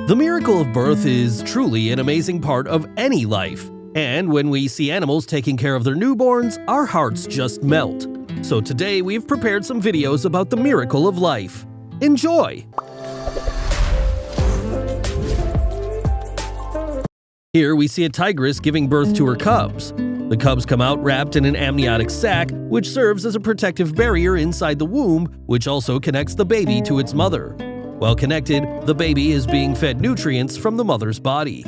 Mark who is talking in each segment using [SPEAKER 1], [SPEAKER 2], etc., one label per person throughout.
[SPEAKER 1] The miracle of birth is truly an amazing part of any life, and when we see animals taking care of their newborns, our hearts just melt. So today we've prepared some videos about the miracle of life. Enjoy! Here we see a tigress giving birth to her cubs. The cubs come out wrapped in an amniotic sac, which serves as a protective barrier inside the womb, which also connects the baby to its mother. While connected, the baby is being fed nutrients from the mother's body.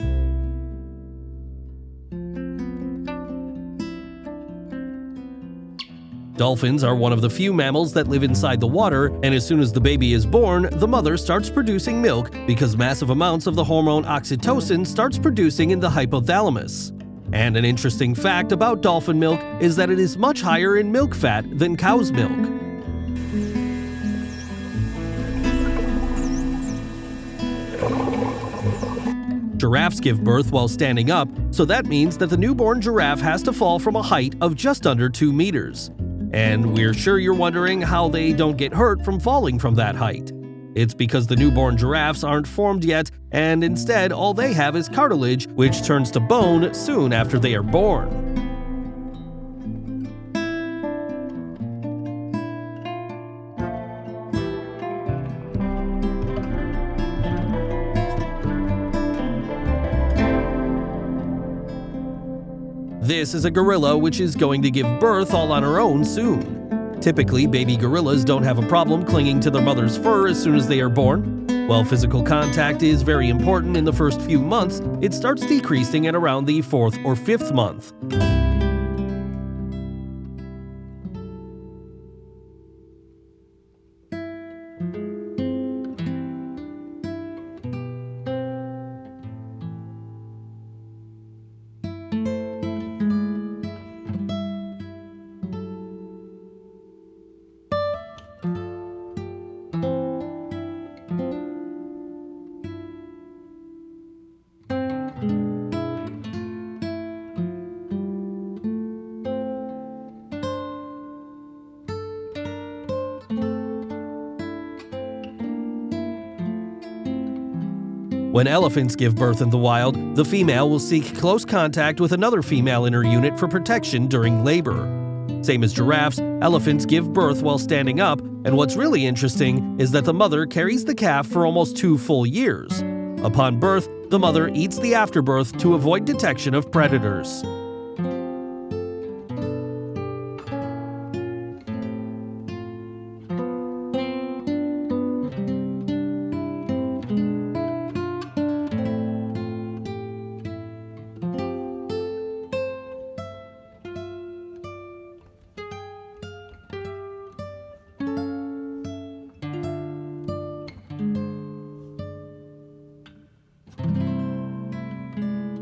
[SPEAKER 1] Dolphins are one of the few mammals that live inside the water, and as soon as the baby is born, the mother starts producing milk because massive amounts of the hormone oxytocin starts producing in the hypothalamus. And an interesting fact about dolphin milk is that it is much higher in milk fat than cow's milk. Giraffes give birth while standing up, so that means that the newborn giraffe has to fall from a height of just under 2 meters. And we're sure you're wondering how they don't get hurt from falling from that height. It's because the newborn giraffes aren't formed yet, and instead all they have is cartilage, which turns to bone soon after they are born. This is a gorilla which is going to give birth all on her own soon. Typically, baby gorillas don't have a problem clinging to their mother's fur as soon as they are born. While physical contact is very important in the first few months, it starts decreasing at around the 4th or 5th month. When elephants give birth in the wild, the female will seek close contact with another female in her unit for protection during labor. Same as giraffes, elephants give birth while standing up, and what's really interesting is that the mother carries the calf for almost 2 full years. Upon birth, the mother eats the afterbirth to avoid detection of predators.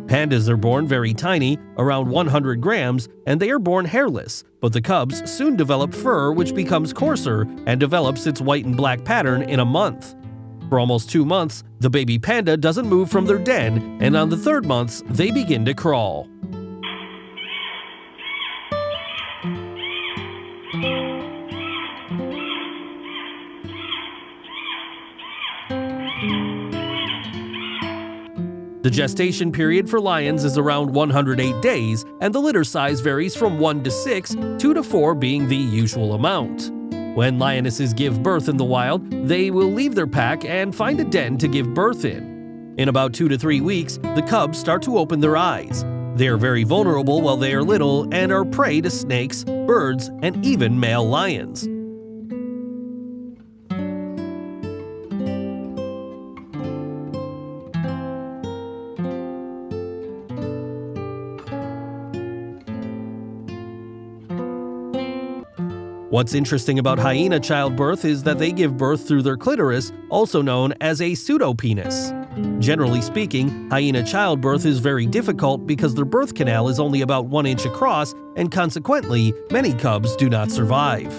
[SPEAKER 1] Pandas are born very tiny, around 100 grams, and they are born hairless, but the cubs soon develop fur which becomes coarser and develops its white and black pattern in a month. For almost 2 months, the baby panda doesn't move from their den, and on the 3rd month, they begin to crawl. The gestation period for lions is around 108 days, and the litter size varies from 1 to 6, 2 to 4 being the usual amount. When lionesses give birth in the wild, they will leave their pack and find a den to give birth in. In about 2 to 3 weeks, the cubs start to open their eyes. They are very vulnerable while they are little and are prey to snakes, birds, and even male lions. What's interesting about hyena childbirth is that they give birth through their clitoris, also known as a pseudopenis. Generally speaking, hyena childbirth is very difficult because their birth canal is only about 1 inch across, and consequently, many cubs do not survive.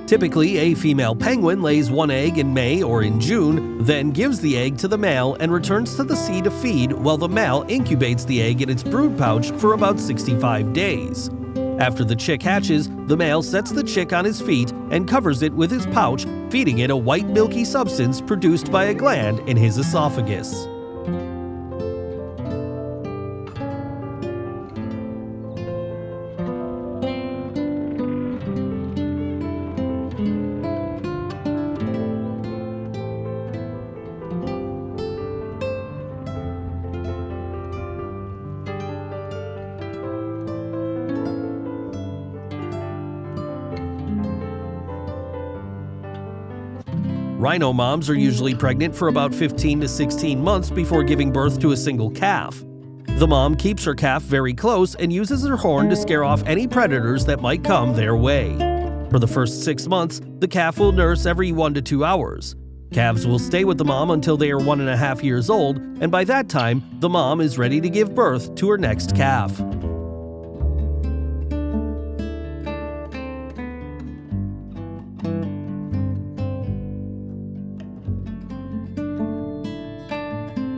[SPEAKER 1] Typically, a female penguin lays 1 egg in May or in June, then gives the egg to the male and returns to the sea to feed while the male incubates the egg in its brood pouch for about 65 days. After the chick hatches, the male sets the chick on his feet and covers it with his pouch, feeding it a white milky substance produced by a gland in his esophagus. Rhino moms are usually pregnant for about 15 to 16 months before giving birth to a single calf. The mom keeps her calf very close and uses her horn to scare off any predators that might come their way. For the first 6 months, the calf will nurse every 1 to 2 hours. Calves will stay with the mom until they are 1.5 years old, and by that time, the mom is ready to give birth to her next calf.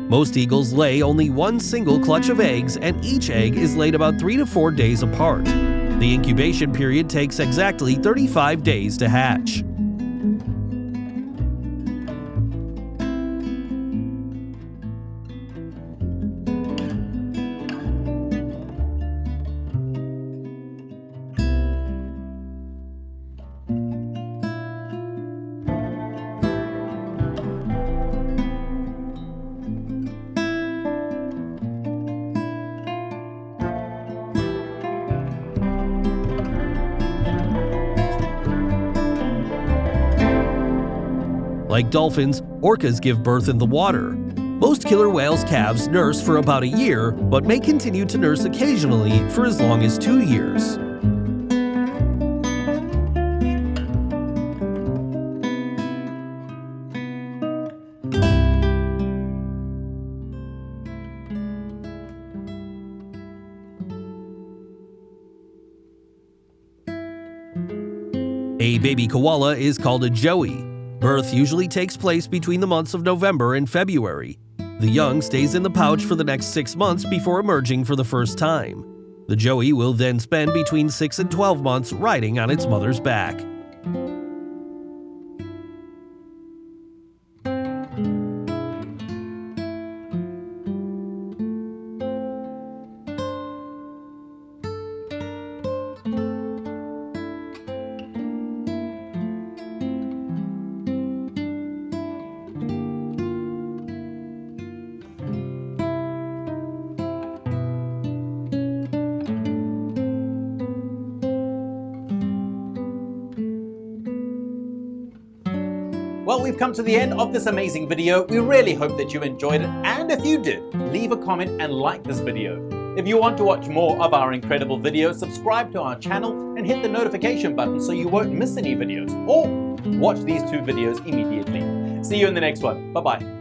[SPEAKER 1] Most eagles lay only one single clutch of eggs, and each egg is laid about 3 to 4 days apart. The incubation period takes exactly 35 days to hatch. Like dolphins, orcas give birth in the water. Most killer whales' calves nurse for about a year, but may continue to nurse occasionally for as long as 2 years. A baby koala is called a joey. Birth usually takes place between the months of November and February. The young stays in the pouch for the next 6 months before emerging for the first time. The joey will then spend between 6 and 12 months riding on its mother's back.
[SPEAKER 2] Well, we've come to the end of this amazing video. We really hope that you enjoyed it, and if you did, leave a comment and like this video. If you want to watch more of our incredible videos, subscribe to our channel and hit the notification button so you won't miss any videos, or watch these 2 videos immediately. See you in the next one. Bye-bye.